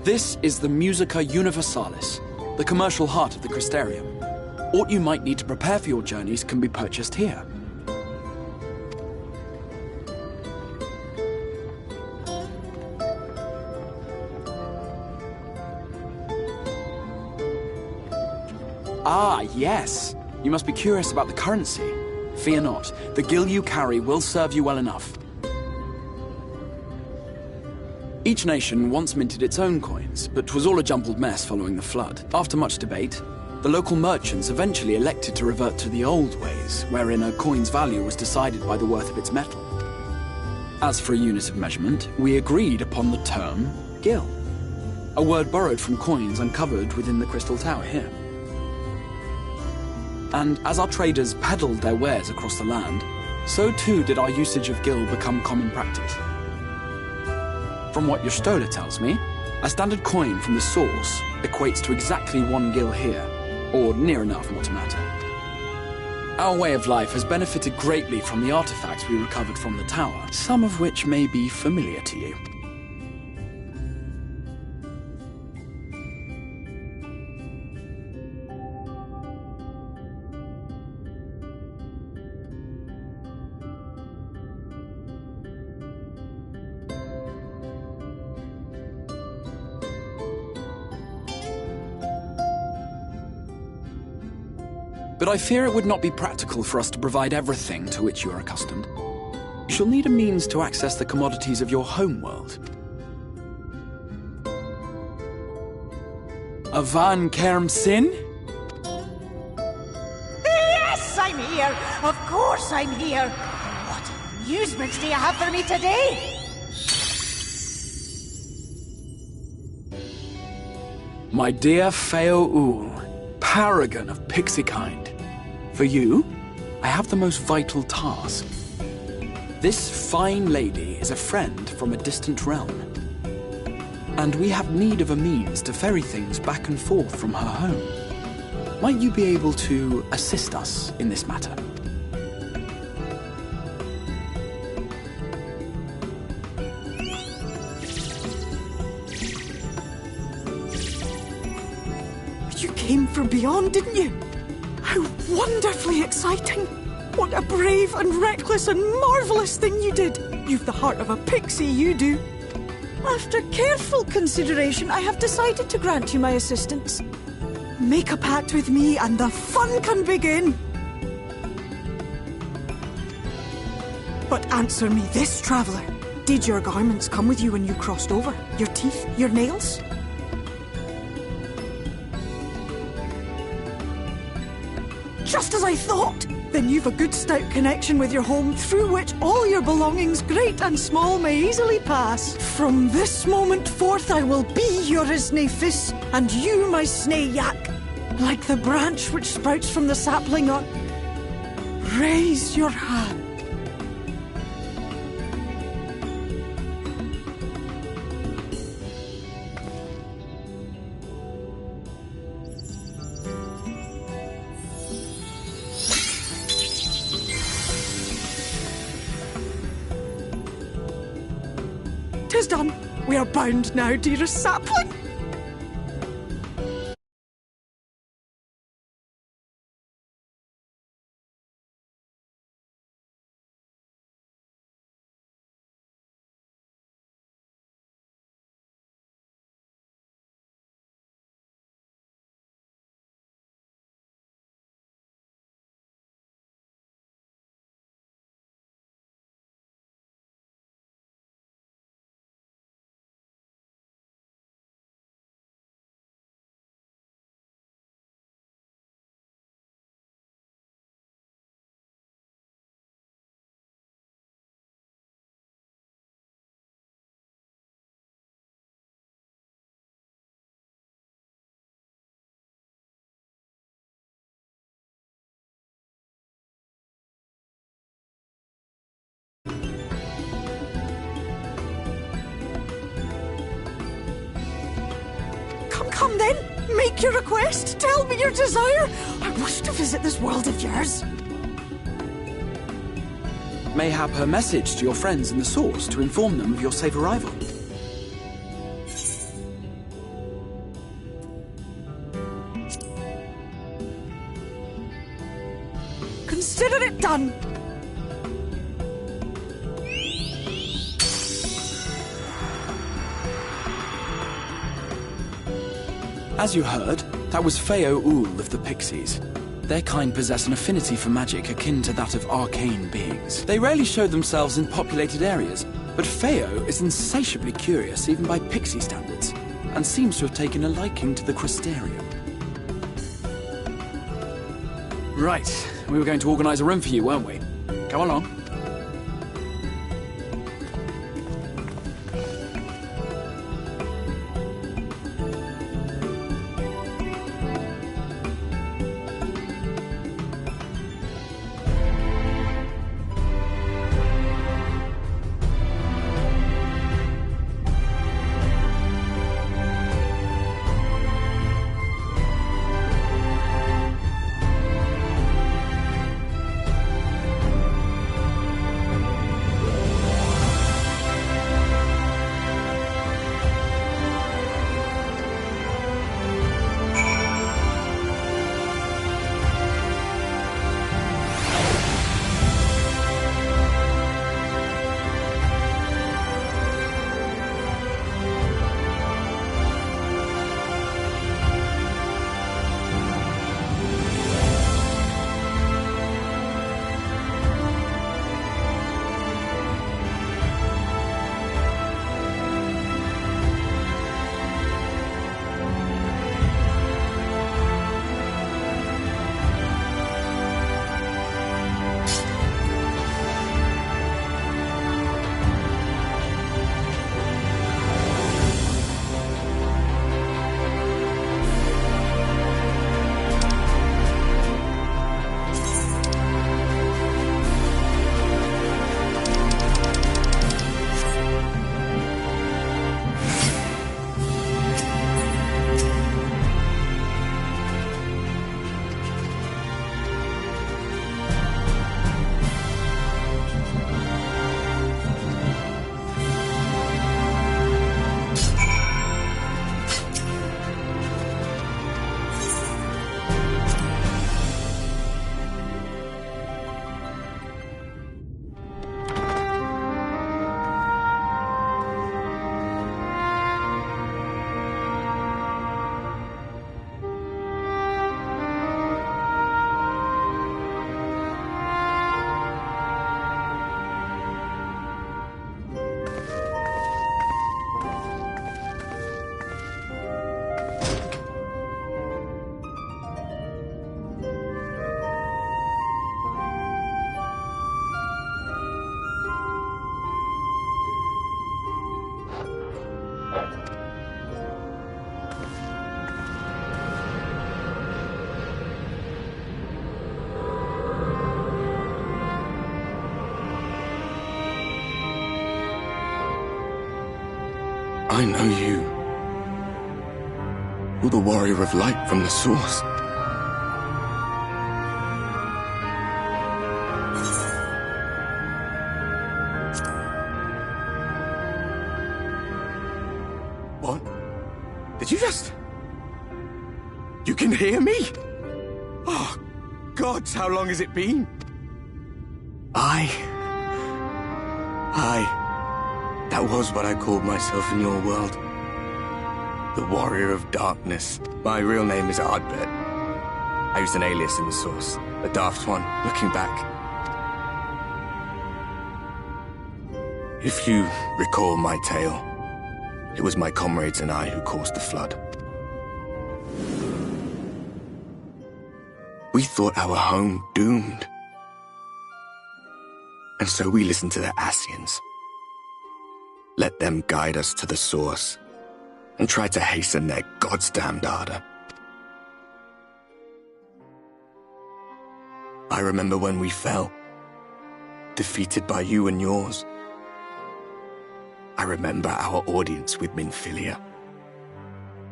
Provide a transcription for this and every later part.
This is the Musica Universalis, the commercial heart of the Crystarium. What you might need to prepare for your journeys can be purchased here. Ah, yes. You must be curious about the currency. Fear not. The gil you carry will serve you well enough. Each nation once minted its own coins, but 'twas all a jumbled mess following the flood. After much debate, the local merchants eventually elected to revert to the old ways, wherein a coin's value was decided by the worth of its metal. As for a unit of measurement, we agreed upon the term gil, a word borrowed from coins uncovered within the Crystal Tower here. And as our traders peddled their wares across the land, so too did our usage of gil become common practice. From what your stola tells me, a standard coin from the source equates to exactly 1 gil here, or near enough, more to matter. Our way of life has benefited greatly from the artifacts we recovered from the tower, some of which may be familiar to you. But I fear it would not be practical for us to provide everything to which you are accustomed. You shall need a means to access the commodities of your homeworld. Avan Kerm Sin? Yes, I'm here! Of course I'm here! What amusements do you have for me today? My dear Feo Ul, paragon of pixie kind. For you, I have the most vital task. This fine lady is a friend from a distant realm, and we have need of a means to ferry things back and forth from her home. Might you be able to assist us in this matter? You came from beyond, didn't you? How wonderfully exciting! What a brave and reckless and marvellous thing you did! You've the heart of a pixie, you do. After careful consideration, I have decided to grant you my assistance. Make a pact with me and the fun can begin! But answer me this, traveller. Did your garments come with you when you crossed over? Your teeth? Your nails? Just as I thought! Then you've a good stout connection with your home through which all your belongings, great and small, may easily pass. From this moment forth I will be your Isne Fis, and you my Snay Yak. Like the branch which sprouts from the sapling on... Raise your hand. Tis done. We are bound now, dearest sapling. Come then, make your request, tell me your desire. I wish to visit this world of yours. Mayhap her message to your friends in the source to inform them of your safe arrival. consider it done. As you heard, that was Feo Ul of the Pixies. Their kind possess an affinity for magic akin to that of arcane beings. They rarely show themselves in populated areas, but Feo is insatiably curious even by Pixie standards, and seems to have taken a liking to the crustarium. Right, we were going to organise a room for you, weren't we? Go along. I know you. You're the warrior of light from the source. What? Did you just... You can hear me? Oh, gods, how long has it been? That was what I called myself in your world. The Warrior of Darkness. My real name is Ardbert. I used an alias in the source. A daft one, looking back. If you recall my tale, it was my comrades and I who caused the flood. We thought our home doomed. And so we listened to the Ascians. Let them guide us to the source, and tried to hasten their goddamned ardor. I remember when we fell, defeated by you and yours. I remember our audience with Minfilia,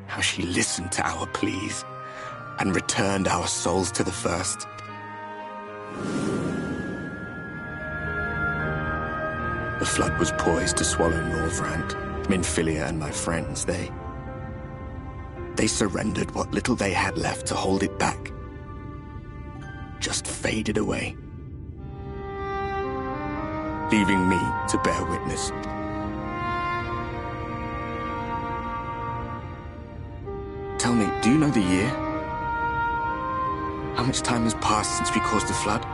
how she listened to our pleas, and returned our souls to the first. The flood was poised to swallow Norvrand, Minfilia and my friends. They surrendered what little they had left to hold it back. just faded away, leaving me to bear witness. Tell me, do you know the year? How much time has passed since we caused the flood?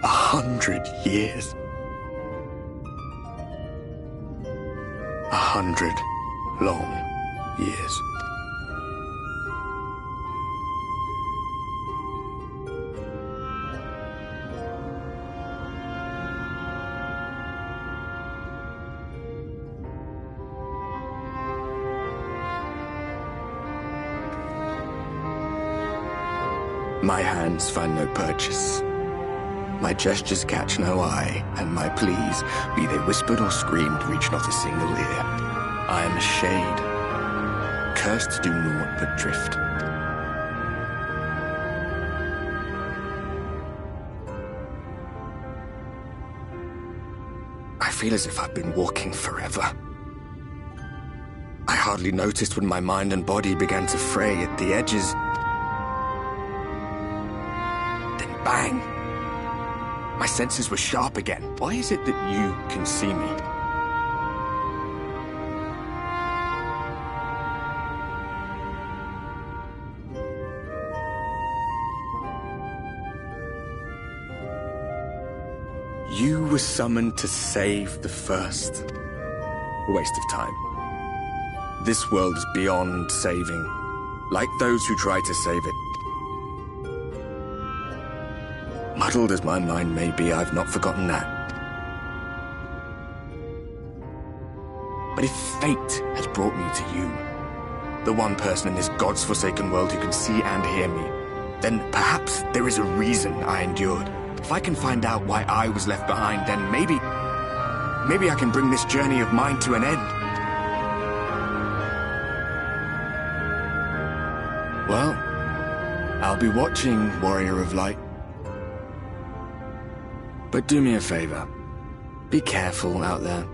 100 years. 100 long years. My hands find no purchase. My gestures catch no eye, and my pleas, be they whispered or screamed, reach not a single ear. I am a shade, cursed to do naught but drift. I feel as if I've been walking forever. I hardly noticed when my mind and body began to fray at the edges. Bang! My senses were sharp again. Why is it that you can see me? You were summoned to save the first. A waste of time. This world is beyond saving, like those who try to save it. Muddled as my mind may be, I've not forgotten that. But if fate has brought me to you, the one person in this God's forsaken world who can see and hear me, then perhaps there is a reason I endured. If I can find out why I was left behind, then maybe I can bring this journey of mine to an end. Well, I'll be watching, Warrior of Light. But do me a favor. Be careful out there.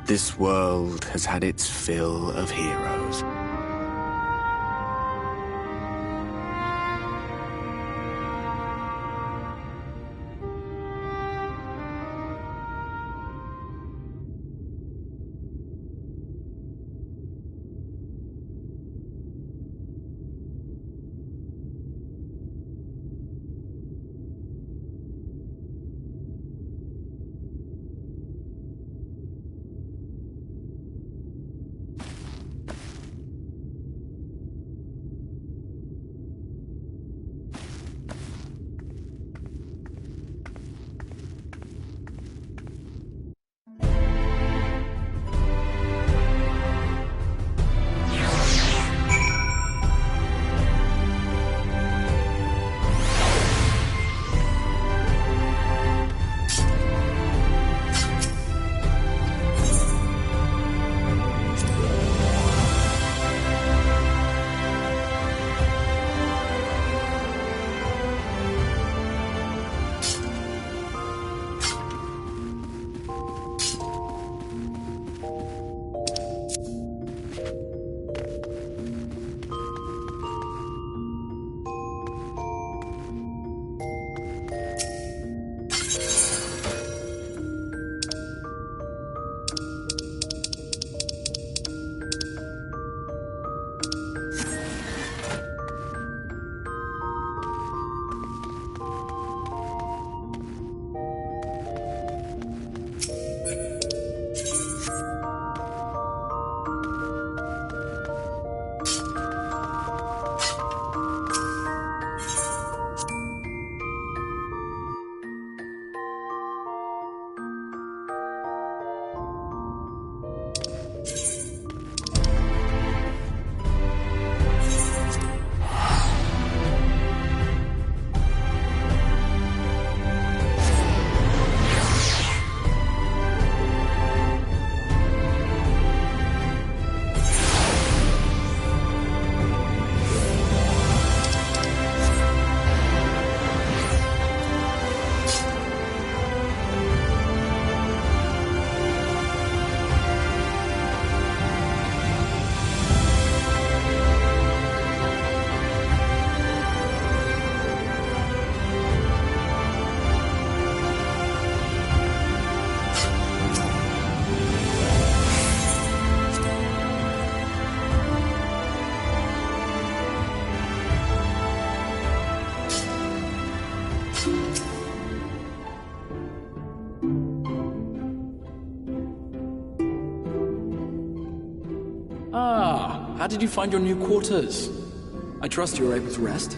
This world has had its fill of heroes. How did you find your new quarters? I trust you were able to rest?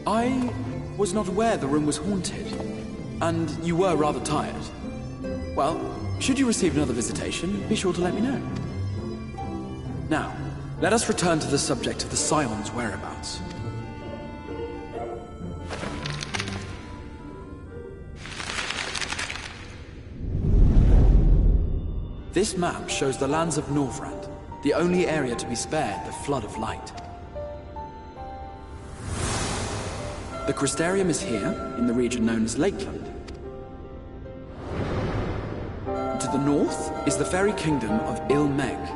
I was not aware the room was haunted, and you were rather tired. Well, should you receive another visitation, be sure to let me know. Now, let us return to the subject of the Scion's whereabouts. This map shows the lands of Norvrand, the only area to be spared the flood of light. The Crystarium is here, in the region known as Lakeland. To the north is the fairy kingdom of Ilmeg.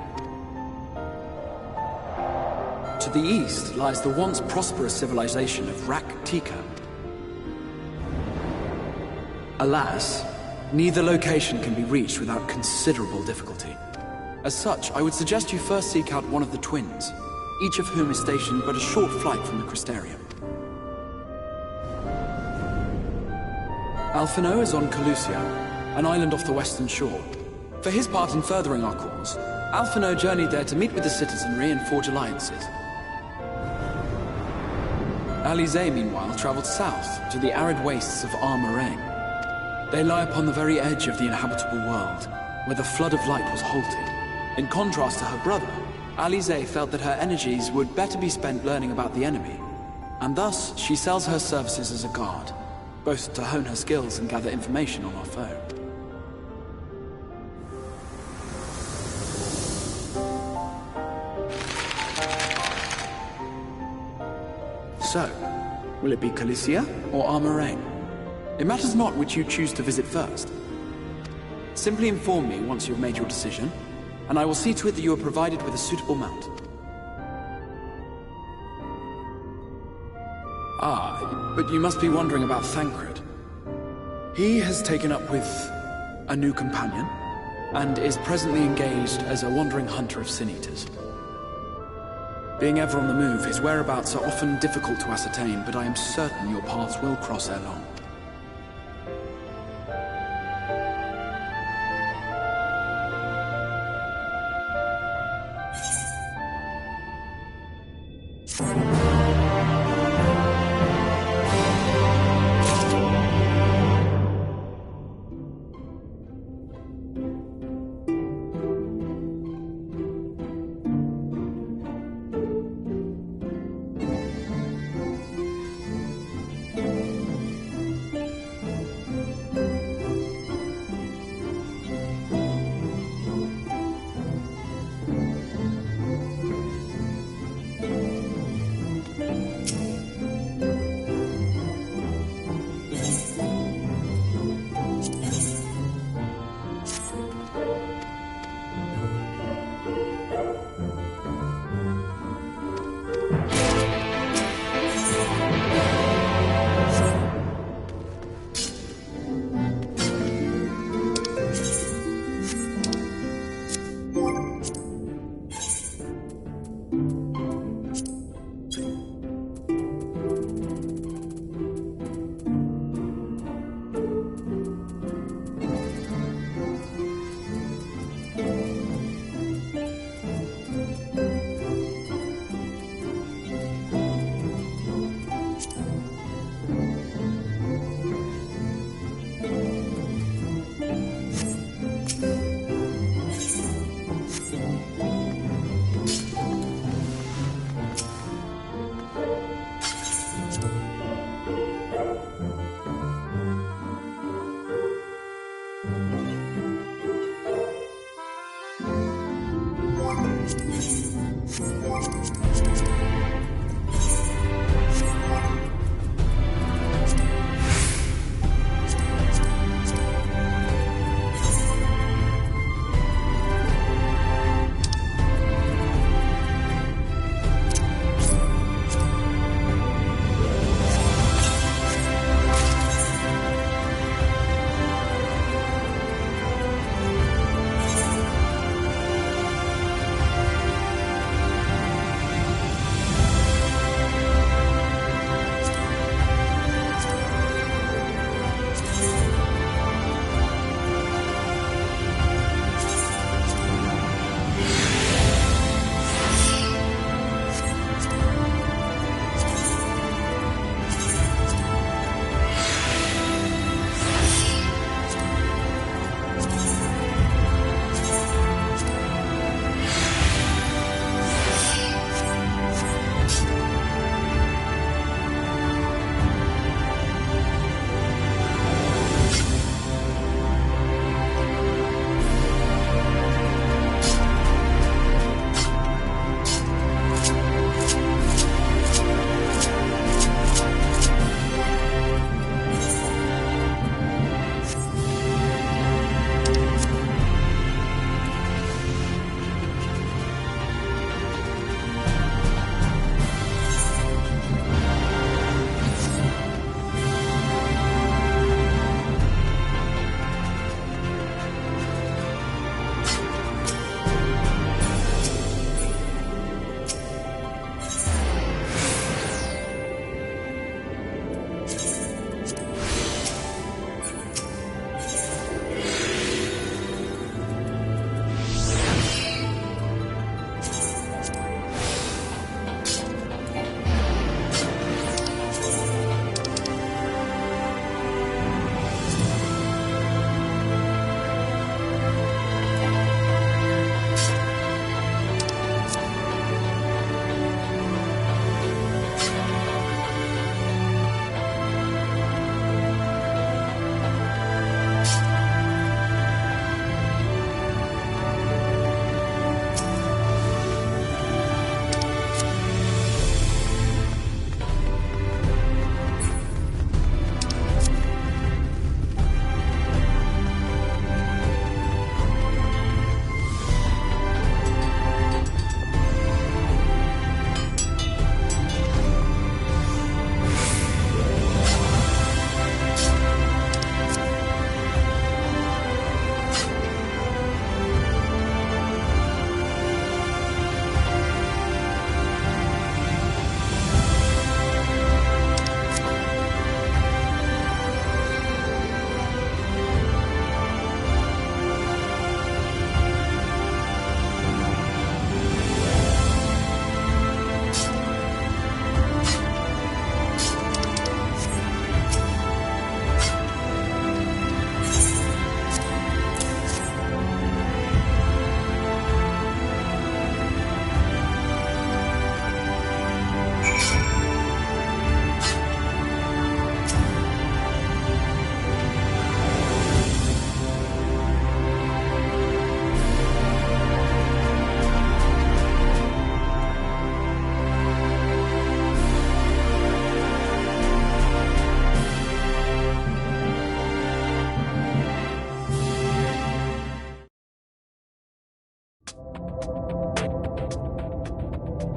To the east lies the once prosperous civilization of Rak-Tika. Alas, neither location can be reached without considerable difficulty. As such, I would suggest you first seek out one of the twins, each of whom is stationed but a short flight from the Crystarium. Alphino is on Calusia, an island off the western shore. For his part in furthering our cause, Alphino journeyed there to meet with the citizenry and forge alliances. Alize, meanwhile, traveled south to the arid wastes of Armarain. They lie upon the very edge of the inhabitable world, where the flood of light was halted. In contrast to her brother, Alize felt that her energies would better be spent learning about the enemy, and thus she sells her services as a guard, both to hone her skills and gather information on our foe. So, will it be Calicia or Armarain? It matters not which you choose to visit first. Simply inform me once you've made your decision, and I will see to it that you are provided with a suitable mount. Ah, but you must be wondering about Thancred. He has taken up with a new companion, and is presently engaged as a wandering hunter of sin-eaters. Being ever on the move, his whereabouts are often difficult to ascertain, but I am certain your paths will cross ere long.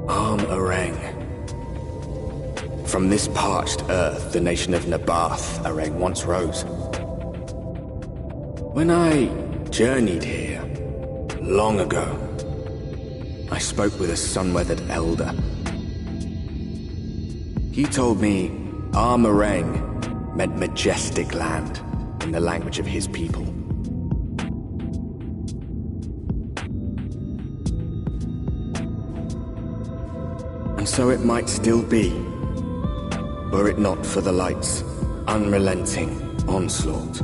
Areng. From this parched earth, the nation of Nabath, Areng, once rose. When I journeyed here, long ago, I spoke with a sun-weathered elder. He told me Armareng meant majestic land in the language of his people. And so it might still be, were it not for the light's unrelenting onslaught.